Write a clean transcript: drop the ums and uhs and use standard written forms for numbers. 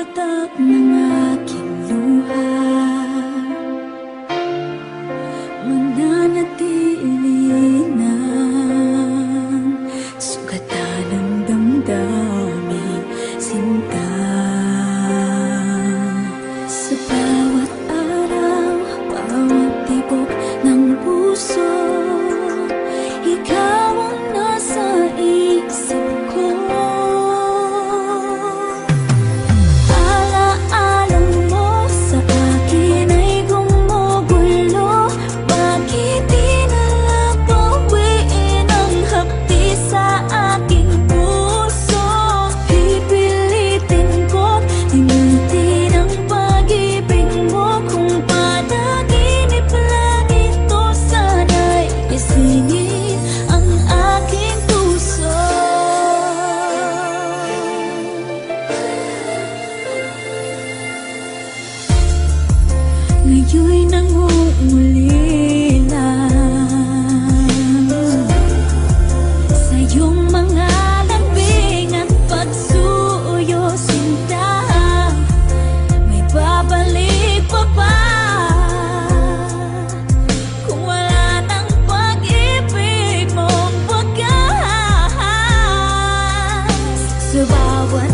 tatak ng aking luha, mananatili ng sugatan ng damdamin, sinta. Sa bawat araw, bawat tibok ng puso, ikaw ang nasa isip ko. Alaalang mo sa akin ay gumugulo. Bakit di na lang bawiin ang hapdi sa aking puso? Pipilitin ko't limutin ang pag-ibig mo. Kung panaginip lang ito, sana'y isingin ang aking puso. Ngayon'y nangungulila sa iyong mga lambing at pagsuyo, sinta. May babalik pa ba kung wala ng pag-ibig mong wagas? Sa bawat